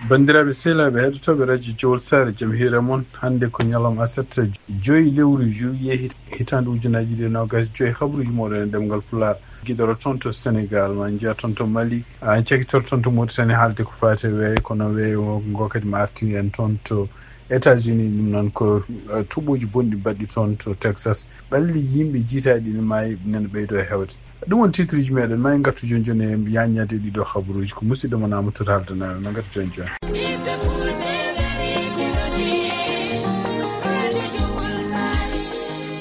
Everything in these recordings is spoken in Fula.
bandiraɓe sehlaɓe heɗotoɓe radio Jowol Sare jaam hiire moon hannde ko ñalawma aset 5 lewru juillet hitande ujunaji 2024 habruji moɗon e ɗemgal Pulaar guiɗoro toon to Sénégal ma jiya toon to Mali en cakitor toon to Mauritanie haalde ko fate weeyo kono weeyo ngo kadi ma artini en toon to États-Unis ɗum noon ko tuɓoji bonɗi mbaɗɗi toon to Texas ɓalli yimɓe jiitaɗi ne maayi nene ɓeydo e hewde ɗum won titre ji meɗen ma en gartu joni joni e yaññade ɗiɗo habaruji ko musidɗo mo namatoto haldanaɓe ma gartu joni joni.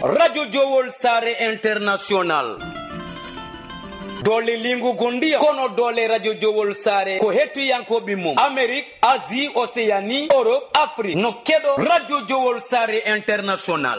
Radio Jowol Sare International dole lingu gondia kono dole Radio Jowol Sare ko hettuyankoɓe mum Amérique, Asie, Océanie, Europe, Afrique no keɗo Radio Jowol Sare International.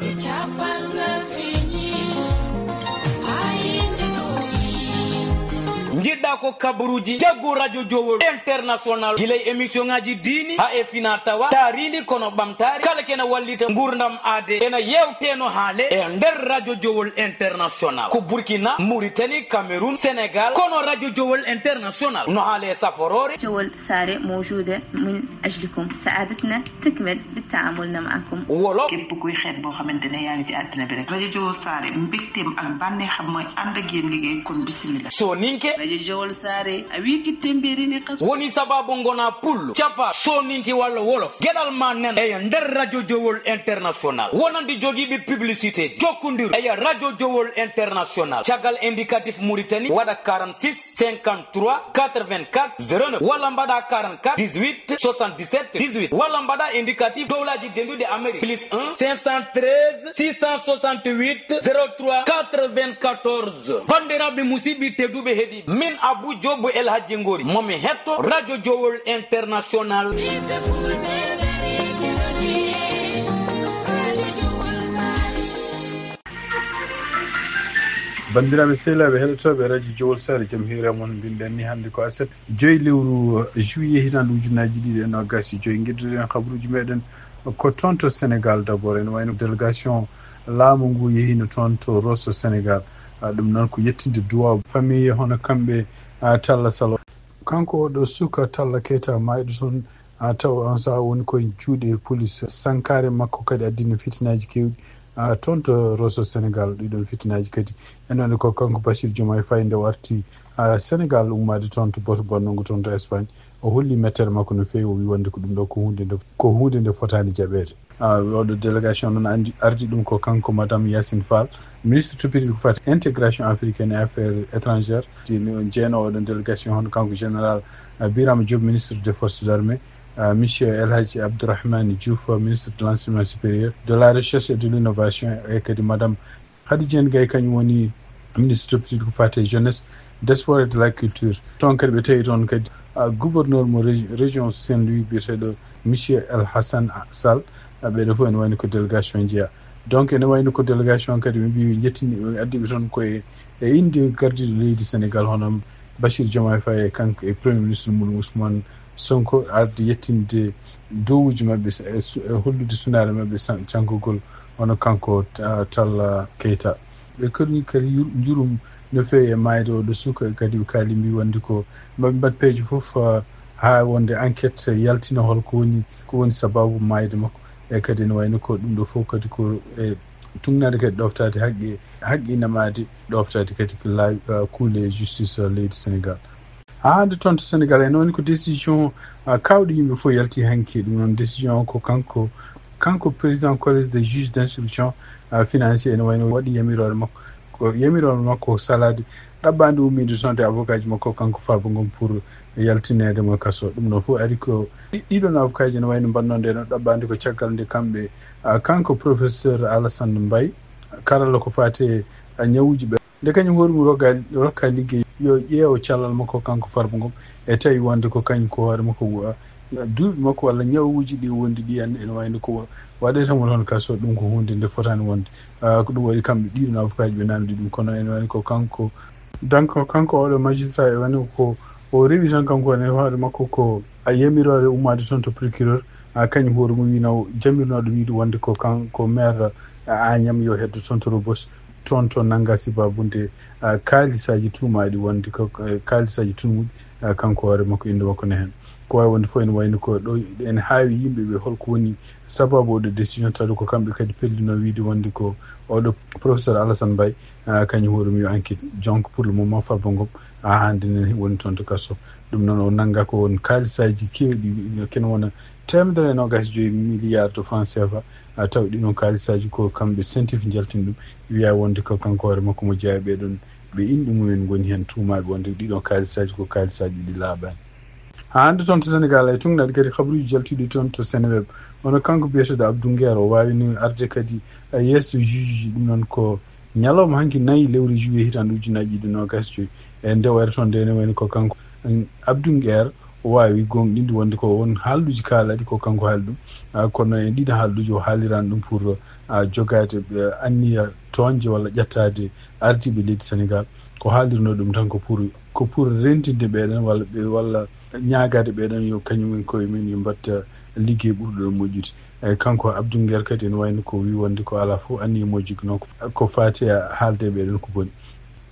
Jiɗɗa ko kabaruji jaggu Radio Jowol International gilay émission ngaji dini ha e fina tawa tarindi kono ɓamtari kala kena wallita gurdam ade ena yewteno haale e nder Radio Jowol International ko Burkina, Mauritanie, Cameroun, Sénégal kono Radio Jowol International no haale saforore. جوول ساري موجودة من أجلكم سعادتنا تكمل بالتعاملنا معكم wolof képp kuy xeet boo xamante ne yaa ngi ci àddina bi rek Radio Jowol Sare mbégteem ak bànneexam mooy ànd ak yéen liggéey kon bismillah. soninke Radio Jowol Sare a wiki temberi ne qas woni sababu ngona pullo capa soninki walla wolof gueɗal ma nen eya nder Radio Jowol International wonandi jogiiɓe publicité jokkodir eya Radio Jowol International caggal indicatif Mauritanie waɗa 46 53 84 09 walla mbaɗa 44 18 77 18 walla mbaɗa indicatif dowlaji dendude Amérique plus 1 513 668 03 94 bandiraɓe musidɓe tedduɓe heeɗi min Abou Diobo El Hadji Ngori momi hetto Radio Jowol International. bandiraɓe sehlaɓe heɗotoɓe radio Jowol Sare jaam hiire moon mbiɗen ni hannde ko aset 5 lewru juillet hitande ujunaji 2025 guidduɗen habaruji meɗen ko toon to Sénégal d' abord ene wayno délégation laamu ngu yehino toon to Rosso Sénégal ɗum noon ko yettinde duwaw famille hono kamɓe Talla Salo kanko oɗo suka Talla Keita mayɗo toon taw on saha woni koye juuɗe police sankare makko kadi addino fitinaji kewɗi toon to Rosso Sénégal ɗiɗon fitinaji kadi enone ko kanko Bachir Diomaye Faye nde warti Sénégal ummade toon to boto bonnungo toon to Espagne o holli mettere makko no feewi o wi wonde ko ɗum ɗo ko hunde nde fotani jaɓede oɗo délégation noon ardi ɗum ko kanko madame Yacine Fall ministre tupiri ko fati intégration africaine et affaires étrangères jeeno oɗon délégation hono kanko général Birama Diop ministre des forces armées monsieur El Hadji Abdourahmane Diouf ministre de l'enseignement supérieur de la recherche et de l'innovation et kadi madame Khady Diène Gaye kañum woni ministre tupiri ko fati jeunesse des sports et de la culture toon kadi ɓe tawi toon kadi gouverneur mo région Saint-Louis biyeteɗo monsieur El Hassan Sall ɓeɗo fof ene wayno ko délégation jeeya donc ene wayno ko délégation kadi ɓe mbi jettini addiɓe toon koye e inde gardiɗo leydi Sénégal hono Bachir Diomaye Faye kanko e premier ministre mum Ousmane Sonko ardi yettinde dowuji mabɓe e hollude sunare mabɓe cankugol hono kanko Talla Keita ɓe kadi jurum no feewi e mayde oɗo suka kadi ɓe kaali mbi wonde ko maɓe mbaɗ peeje fof ha wonde enquête yaltina holko woni sababu mayde makko e kadi ne wayno ko ɗum ɗo fof kadi ko e tugnade kadi ɗoftade haqqinamade ɗoftade kadi ko laawi kuule justice leydi Sénégal hande toon to Sénégal ene woni ko décision kawɗo yimɓe fof yalti hanki ɗum noon décision ko kanko président collège des juges d' instruction financier ene wayno waɗi yamirore makko ko yamirore makko salade ɗaɓɓande ummide toon de avocat ji makko kanko Farba Ngom pour yaltinede mo kaso ɗum ɗo fof ari ko ɗiɗon avocat ji ne wayno mbannode no ɗaɓɓande ko caggal nde kamɓe kanko professeur Alassane Mbaye karalla ko fate ñawuji ɓe nde kañum hooremum rokka ligguey yo ƴeewo callal makko kanko Farba Ngom e tawi wonde ko kañum ko hoore makko duuɓi makko walla ñawuji ɗi wondi ɗi ene wayno ko waɗetamo toon kaso ɗum ko hunde nde fotani wonde ko ɗum waɗi kamɓe ɗiɗon avocat ji ɓe namdi ɗum kono ene wayno ko kanko donc kanko oɗo magistrat e wayno ko o rewi tan kanko ene hoore makko ko a yamirore ummade toon to procureur kañum hoore mum wino jamirnoɗo wiide wonde ko kanko maire Agnam yo heddo toon to Rebeuss toon to nanga sibabunde kaalisaji tumaɗi wonde ko kaalisaji tumuɗi kanko hoore makko inde makko ne hen ko wawi wonde fof ene wayno ko ɗo ene haawi yimɓeɓe holko woni sababu oɗo décision tawde ko kamɓe kadi pellino wiide wonde ko oɗo professeur Alassane Mbaye kañum hoɗum yo enquête donc pour le moment Farba Ngom hande nen woni toon to kasso ɗum noon o nanga ko won kaalisaji kewɗi kene wona 125 milliards de francs CFA taw ɗiɗon kaalisaji ko kamɓe scientifique jaltini ɗum wiya wonde ko kanko hoore makko mo jeeya ɓeɗon ɓe inɗe mumen goni hen tuumaɓe wonde ɗiɗon kaalisaji ko kaalisaji ɗi laaɓani hande toon to Sénégal ay tungnaɗe kadi habaruji jaltiɗi toon to Sénéweb ono kanko biyeteɗo Abdou Nguer o wawino arde kadi yesso juge ɗum noon ko ñalawma hanki 4 lewru juillet hitande 2025 e nde wayre toon nde ne wayno ko kanko Abdou Nguer o wawi gonɗinde wonde ko won haalduji kaalaɗi ko kanko haali ɗum kono e ɗiɗo haalduji o haalirani ɗum pour jogade anniya toñje walla ƴettade ardiɓe leydi Sénégal ko haalirno ɗum tan ko pour rentinde ɓeɗen walla ñaagade ɓeɗen yo kañumen koye men yo mbatta liggey ɓurɗo moƴƴude eyyi kanko Abdou Nguer kadi ene wayno ko wi wonde ko ala fof anniya moƴƴuki noon ko fati haalde ɓeɗen ko boni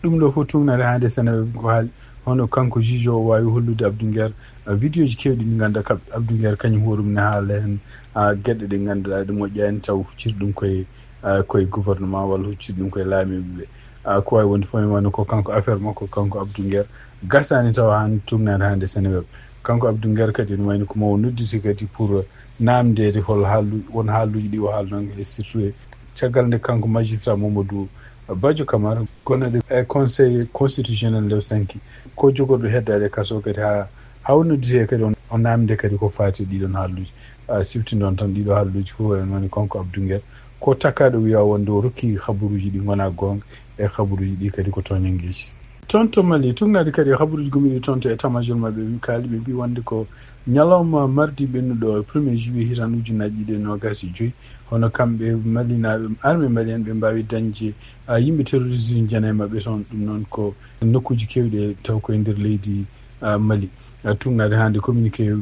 ɗum ɗo fof tugnade hande Sénégal ko haali hono kanko juge o wawi hollude Abdou Nguer vidéo ji kewɗi ɗi ganduɗa Abdou Nguer kañum hoɗum ne haala hen gueɗe ɗe ganduɗa ɗe moƴƴani taw huccirɗe ɗum koye gouvernement walla huccirɗe ɗum koye laamiɓeɓe ko wawi wonde fof e wano ko kanko affaire makko kanko Abdou Nguer gasani taw han tugnade hande Sénégal kanko Abdou Nguer kadi ene wayno ko mawo nodditi kadi pour namdede hol won haalluji ɗi o haalnoon e surtout e caggal nde kanko magistrat Mamadou Badio Camara gonnoɗo e conseil constitutionnel nde 5 ko jogorɗo heddade kaso kadi ha noddite kadi o namde kadi ko fati ɗiɗon haalluji sifti noon tan ɗiɗo haalluji fof en woni kanko Abdou Nguer ko takkaɗo wiya wonde o rokki habaruji ɗi gona gonga e habaruji ɗi kadi ko toñangueji toon to Mali tugnade kadi habaruji gomiɗi toon to état major mabɓe kaali ɓe mbi wonde ko ñalawma mardi ɓennuɗo 1er juillet hitan 2025 hono kamɓe malinaɓe armé malien ɓe mbawi dañde yimɓe terroriste jana e mabɓe toon ɗum noon ko nokkuji kewɗi taw koye nder leydi Mali tugnade hande communiqué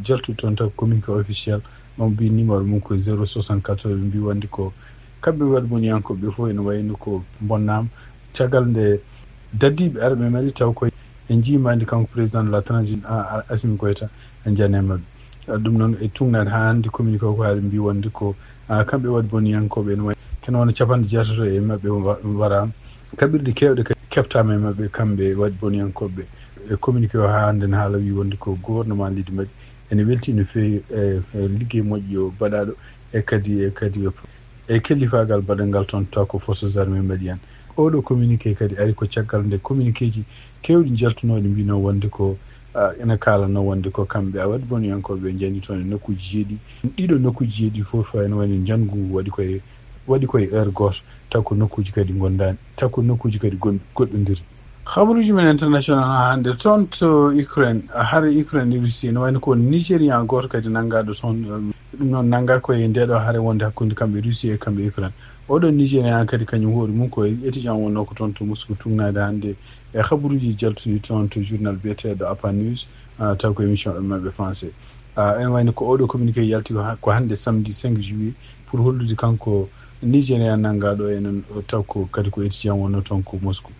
jaltude toon taw communiqué officiel mon mbi numéro mum ko 074 ɓe mbi wonde ko kamɓe waɗi boniyankoɓe fof ene wayno ko bonnama caggal nde daddiɓe armé Mali taw koye e jimandi kanko président de la transition Assimi Goïta e jane mabɓe ɗum noon e tugnade ha hande communiqué o ko haali mbi wonde ko kamɓe waɗi boniyankoɓe ene way kene wona capanɗe jeetato e mabɓe warama kaɓirɗe kewɗe keɓtama e mabɓe kamɓe waɗi boniyankoɓe e communiqué o ha hande ne haala wi wonde ko gouvernement leydi Mali ene welti no fewi e liggey moƴƴi o baɗaɗo e kadi e kellifagal baɗangal toon taw ko forces armées malienne oɗo communiqué kadi ari ko caggal nde communiqué ji kewɗi jaltunoɗe mbino wonde ko ene kalano wonde ko kamɓe a waɗi boniyankoɓe jani toon e nokkuji jeeɗi ɗiɗo nokkuji jeeɗi fof ene wayno jangu waɗi koye heure goto taw ko nokkuji kadi gondani taw ko nokkuji kadi goɗɗodiri habaruji men international ha hande toon to Ukraine haare Ukraine e Russie ene wayno ko Nigérian goto kadi nangaɗo toon ɗum noon nanga koye ndeɗo haare wonde hakkude kamɓe Russie e kamɓe Ukraine oɗon Nigérian kadi kañum hoore mum koye étudiant wonno ko toon to Moscou tugnade hande e habaruji jaltuɗi toon to journal biyeteɗo APA News taw ko émission ɗo mabɓe français ene wayno ko oɗo communiqué yalti ko hande samedi 5 juillet pour hollude kanko Nigérian nangaɗo enen taw ko kadi ko étudiant wonno toon ko Moscou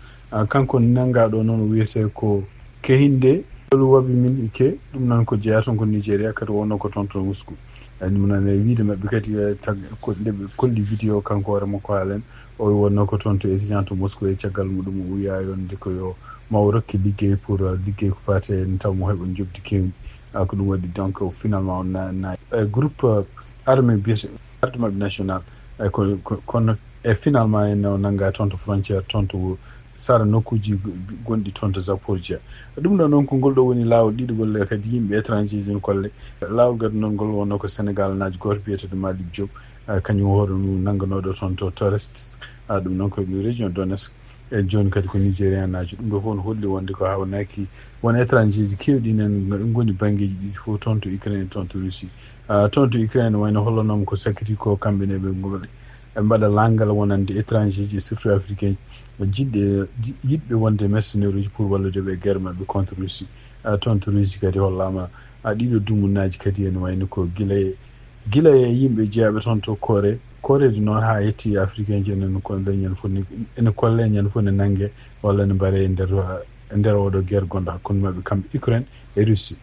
kanko nangaɗo noon wiyete ko kehinde wabi min ike ɗum noon ko jeeya toon ko Nigéria kadi wonno ko toon to Moscou ɗum noon e wiide mabɓe kadi ndeɓe kolli vidéo kanko hoore makko haalen o wonno ko toon to étudiant to Moscou e caggal muɗum o wiya yonde ko yo maw rokki liggey pour liggey ko fate en taw mo heɓa jobdi kewɗi ko ɗum waɗi donc finalement na groupe armé biyete arde mabɓe national kono e finalement en o nanga toon to frontiére toon to sara nokkuji gonɗi toon to Zaporijia ɗum ɗo noon ko ngol ɗo woni laawol ɗiɗogol kadi yimɓe étranger joni kolle laawol gadi noon ngol wonno ko Sénégal naaji goto biyeteɗo Malick Diop kañum hoore mum nangganoɗo toon to Torest ɗum noon ko région Donetsk e joni kadi ko Nigérian naji ɗum ɗo fof no holli wonde ko hawnaki won étranger ji kewɗi nen goni banggueji ɗiɗi fof toon to Ukraine toon to Russie toon to Ukraine wayno hollonoma ko sakiti ko kamɓene ɓe ngol ɓe mbaɗa langal wonande étranger ji surtout africain yiɗɓe wonde mercenaire uji pour walludeɓe guerre mabɓe contre Russie toon to Russie kadi hollama ɗiɗo dumunnaji kadi ene wayno ko guila e yimɓe jeeyaɓe toon to Corée du Nord ha yetti africain ji enen kolle ñande fof ne nangue walla ne mbaare e nder nder oɗo guerre gonɗo hakkunde maɓɓe kamɓe Ukraine e Russie.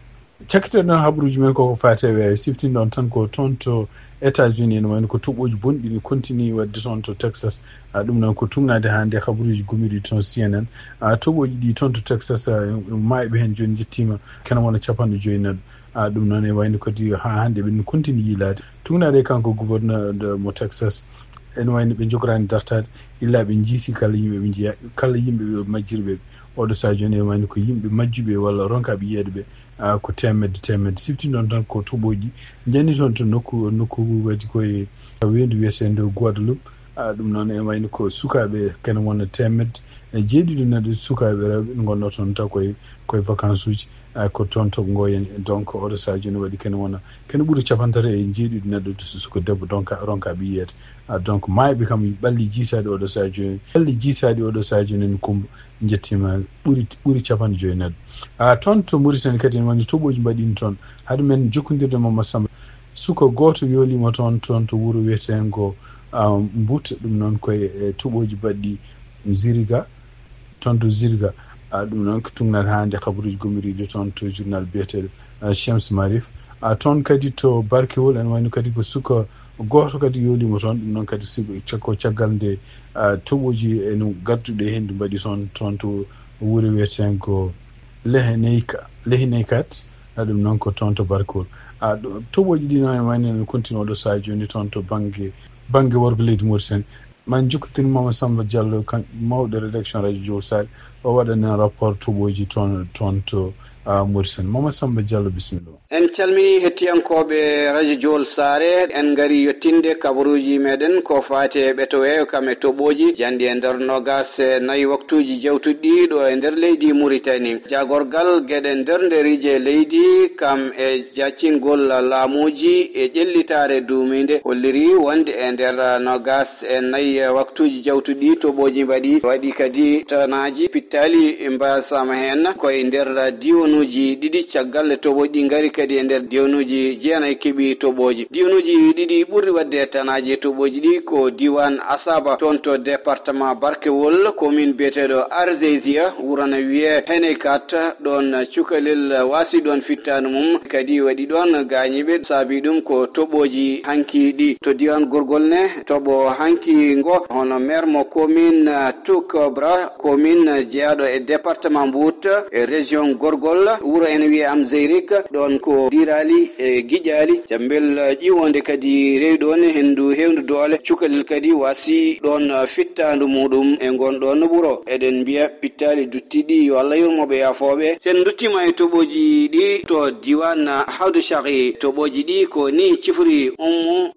Cakkite ɗon habaruji men koko fatewe siftinɗon tan ko toon to États-Unis no wayno ko toɓoji bonɗi ni continue wadde toon to Texas ɗum noon ko tumnade hande habaruji gomiɗi toon CNN toɓoji ɗi toon to Texas mayɓe hen joni jettima kene wona 50 ɗum noon e wayno kadi ha hande ɓen continue yilade tumnade kanko gouverneur mo Texas ene wayno ɓe jogorani dartade illa ɓe jiiti kala yimɓe ɓe jiya kala yimɓe ɓe majjirɓe oɗo sa joni ene wayno ko yimɓe majjuɓe walla ronkaɓe yiyede ɓe ko temedde siftinɗon tan ko toɓoji jenni toon to nokku waɗi koye wendu wiyetende Guadeloupe ɗum noon e wayno ko sukaɓe kene wona temedde e jeeɗiɗo neɗɗo sukaɓe rewɓe ɓe gonno toon taw koye vacance uji ko toon to ngoyen donc oɗo sa joni waɗi kene ɓuuri 50 e jeeɗiɗo neɗɗo suka debbo donc ronkaɓe yiyede donc mayɓe kam ɓalli jiitade oɗo sa joni en kumba jettima ɓuuri 50 neɗɗo toon to Mauritanie kadi en woni toɓoji mbaɗini toon haade men jokkodirde Mamadou Samba suka goto yoolima toon to wuuro wiyetengo Mbouta ɗum noon koye toɓoji baɗɗi Ziriga toon to Ziriga ɗum noon ko tumnade hande habaruji gomiriɗe toon to journal biyeteɗo Chems Marif toon kadi to Barkewol en wayno kadi ko suka goto kadi yoolima toon ɗum noon kadi ko caggal nde toɓoji eno gadduɗe hen ɗi mbaɗi toon to wuuro wiyetengo Leheneykat ɗum noon ko toon to Barkewol toɓoji ɗi noon en wayno en continue oɗo sa joni toon to banggue worgo leydi Mauritanie man jokkotin Mamadou Samba Diallo kan mawɗo rédaction radio Jowol Sare o waɗanen rapport toɓoji toon to Mauritanie. Mamadou Samba Diallo bisimilla. En calmini hettiyankoɓe radio Jowol Sare en gari yettinde kabaruji meɗen ko fate ɓetowe kam e toɓoji jandi e nder nogas nayi waktuji jewtuɗi ɗo e nder leydi Mauritanie jagorgal gueɗe nder nderije leydi kam e jaccingol laamuji e ƴellitare dumide holliri wonde e nder nogas e nayi waktuji jewtuɗi toɓoji mbaɗi waɗi kadi tanaji pittali mbasama hen koye nder diwanuji ɗiɗi caggal toɓoji gari kadi e nder diwanuji jeenayi keeɓi toɓoji diwanuji ɗiɗi ɓurri wadde tanaji toɓoji ɗi ko diwan Asaba toon to département Barkewol commune biyeteɗo Arzésia wurana wiye Heneykat ɗon cukalel wasi ɗon fittanu mum kadi waɗi ɗon gañiɓe saabi ɗum ko toɓoji hanki ɗi to diwan Gorgol ne toɓo hanki ngo hono maire mo commune Toukobra commune jeeyaɗo e département Mbout e région Gorgol wuro ene wiye Amzeyrik ɗon ko dirali e giƴali jambel ƴiwonde kadi rewi ɗon hendu doole cukalel kadi wasi ɗon fittandu muɗum e gonɗon ɓuuro eɗen mbiya pittali duttiɗi yo Allah yurmoɓe yafoɓe sen duttima e toɓoji ɗi to diwan Hawdu Shaqi toɓoji ɗi ko ni cifri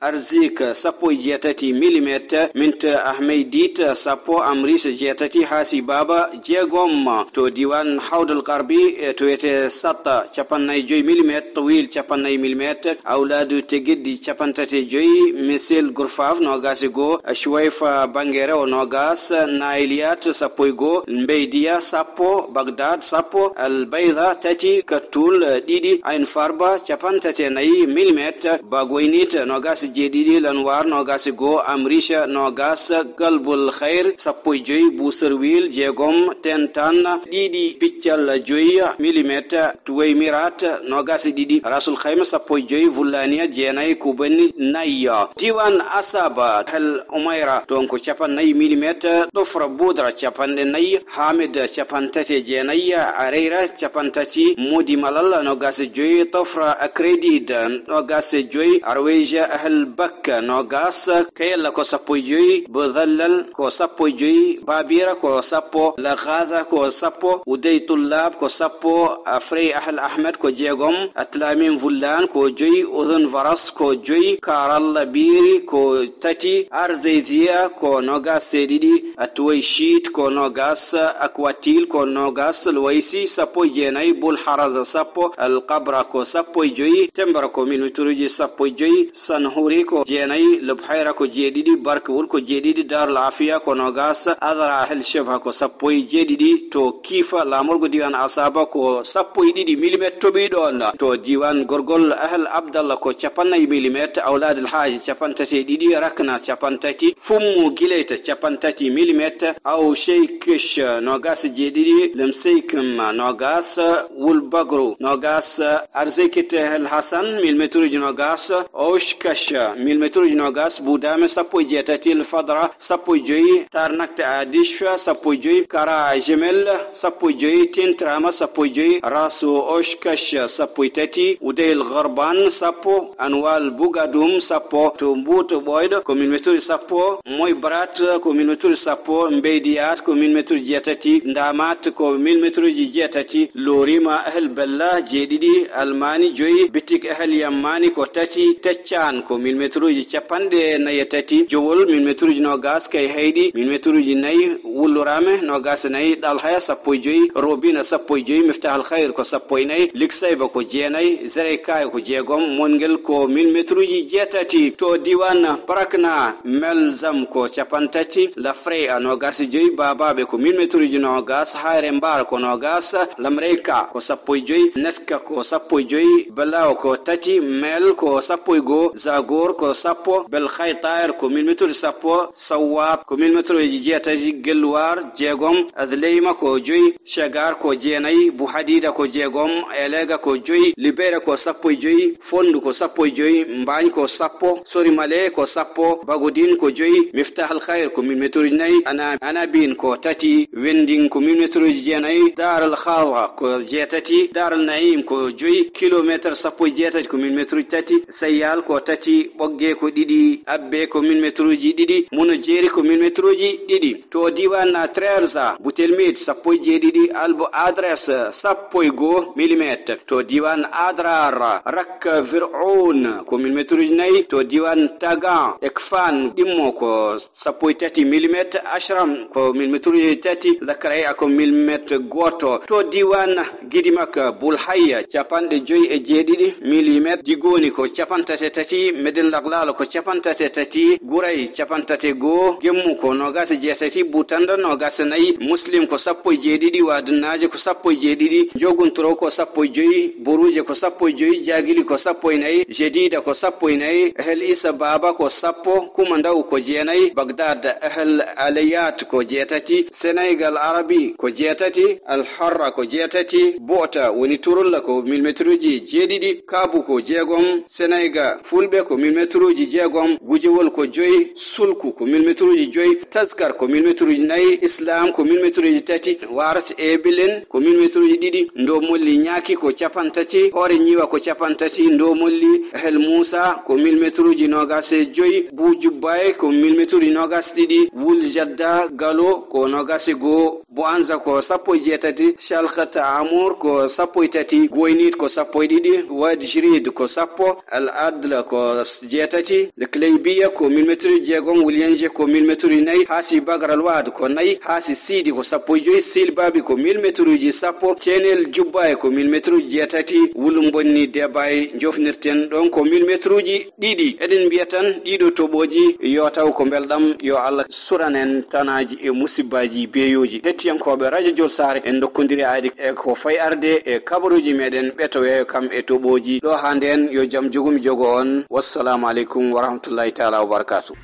Arzik 17 mm mint Ahmed Dit 10 Amris 7 Hasi Baba 6 to diwan Hawdul Qarbi to wete Satta 55 mm طويل 50 mm أولاد تجدي 35 مثل غرفاف نوغاس go Shuwaifa Bangere ونوغاس نايليات سابوي go البيدية سابو بغداد سابو البيضة تاتي كتول ديدي عين فاربا 59 mm باغوينيت نوغاس جديدي الأنوار نوغاس go أمريشا نوغاس قلب الخير سابوي جوي بوسرويل جيغوم تنتان ديدي بيتشال جوي مليمتر توي ميرات نوغاس ديدي راسل خيمة سابوي جوي فولانيا جيناي كوبني نايا ديوان أسابا هل أميرا تونكو 9 مليمتر طفر بودرة 9 حامد 9 جيناي عريرة 9 مودي ملال نوغاس جوي طفر أكريديد نوغاس جوي أرويجا أهل بك نوغاس كيلا كو سابوي جوي بذلل كو سابوي جوي بابيرا كو سابو لغاذا كو سابو ودي طلاب كو سابو أفري أهل أحمد كو جيغوم أتلامين فلان كو جوي أذن فرس كو جوي كارال بيري كو تاتي أرزيزيا كو نوغاس سيديدي أتويشيت كو نوغاس أكواتيل كو نوغاس الويسي سابو جيناي بول حرز سابو القبرة كو سابو جوي تمبر كو من وتروجي سابو جوي سنهوري كو جيناي لبحيرة كو جيديدي باركول كو جيديدي دار العافية كو نوغاس أذرع أهل شبه كو سابو جيديدي تو كيفا لامورغو ديوان أصابا كو ko 12 mm toɓi ɗon to diwan gorgol ahal abdallah ko 90 mm awlad al haji 32 rakna 30 fummu gileta 30 mm aw sheykish nogas jeɗiɗi lemseykum nogas wulbagro nogas arzekite al hasan millimetre nogas oshkash millimetre nogas budame 17 al fadra 15 tarnakta adish 15 kara jemel 15 tintrama 15 rasu oshkash 17 udayl gharban 10 anwal bugadum 10 tumbuto boyd ko millimetre 10 moy brat ko millimetre 10 mbeydiat ko millimetre jetati ndamat ko millimetre jetati lorima ahl balla jedidi almani joyi bitik ahl yamani ko tati teccan ko millimetre capande nayetati jowol millimetre no gas kay haydi millimetre nay wulurame no gas nay dal haya sappo joyi robina sappo joyi miftah al khair ko sappo nay liksayba ko jeenay zere kay ko jeegom mongel ko millimetre jetati to diwan parakna melzam ko capantati la frey no gas joyi bababe ko millimetre no gas hayre mbar ko no gas lamreka ko sappo joyi netka ko sappo joyi balaw ko tati mel ko sappo go zagor ko sappo bel khaytair ko millimetre sappo sawab ko millimetre jetati gelwar jeegom azleyma ko joyi shagar ko jeenay bu hadida ko jeegom elega ko joyi libera ko sappo joyi fondu ko sappo joyi mbagn ko sappo sori male ko sappo bagudin ko joyi miftah al khair ko millimetre nay ana bin ko tati wending ko millimetre jeenay dar al khawa ko jetati dar al naim ko joyi kilometer sappo jetati ko millimetre tati sayal ko tati bogge ko didi abbe ko millimetre ji didi muno jeri ko millimetre ji didi to diwan na trerza butelmit sappo je didi albo adres sappo go millimetre to diwan adrar rak fir'aun ko millimetre nay to diwan taga ekfan dimmo ko sappo tati millimetre ashram ko millimetre tati lakray ko millimetre goto to diwan gidimak bulhayya capande joy e jeedidi millimetre digoni ko capantate tati medel laglalo ko capantate tati guray capantate go gemmu ko nogas jetati butanda nogas nay muslim ko sappo jeedidi wadnaje ko sappo jeedidi joguntro ko sappo joyi boruje ko sappo joyi jagili ko sappo nay jedida ko sappo nay hel isa baba ko sappo kumandaw ko jeenay bagdad ahl aliyat ko jetati senegal arabi ko jetati al harra ko jetati bota woni turulla ko millimetre ji jeedidi kabu ko jeegom senegal fulbe ko millimetre ji jeegom gujewol ko joyi sulku ko millimetre ji joyi tazkar ko millimetre ji nay islam ko millimetre ji tati warat e bilen ko millimetre ji didi ndo molli nyaaki ko capantati hore nyiwa ko capantati ndo molli hel musa ko millimetre ji nogas joyi bujubay ko millimetre ji nogas didi wul jadda galo ko nogas go bo anza ko sappo jetati shalkhata amur ko sappo tati goynit ko sappo didi wad jirid ko sappo al adla ko jetati le klaybiya ko millimetre jeegom wulyenje ko millimetre nay hasi bagral wad ko nay hasi sidi ko sappo joyi sil babi ko millimetre ji sappo kenel jubbay ko millimetre jetati wulum bonni debay jofnirten don ko millimetre ji didi eden biyatan dido toboji yo taw ko beldam yo Allah suranen tanaji e musibaji beyoji hettiyankobe radio jol sare en dokkondiri aadi e ko fay arde e kabaruji meden betowe kam e toboji do handen yo jam jogumi jogo on wassalamu alaikum wa rahmatullahi ta'ala wa barakatuh.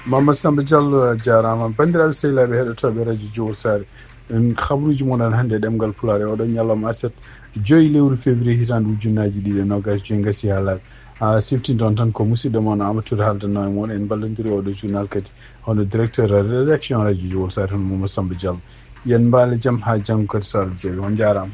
Mama Samba Diallo jarama bandiraɓe sehilaɓe heɗotoɓe radio jowol sare en habruji monan hande ɗemgal pulare oɗon ñalawma aset 5 lewru février hitande ujunnaji ɗiɗi nogas joyi gasi ha laaɓi a siftinton tan ko musidɗo moon amadou haldano e moon en ballodiri oɗo journal kadi hono directeur rédaction radio jowol sare hono Mama Samba Diallo yen mbaale jaam ha janggo kadi so Allah jeewi on jarama.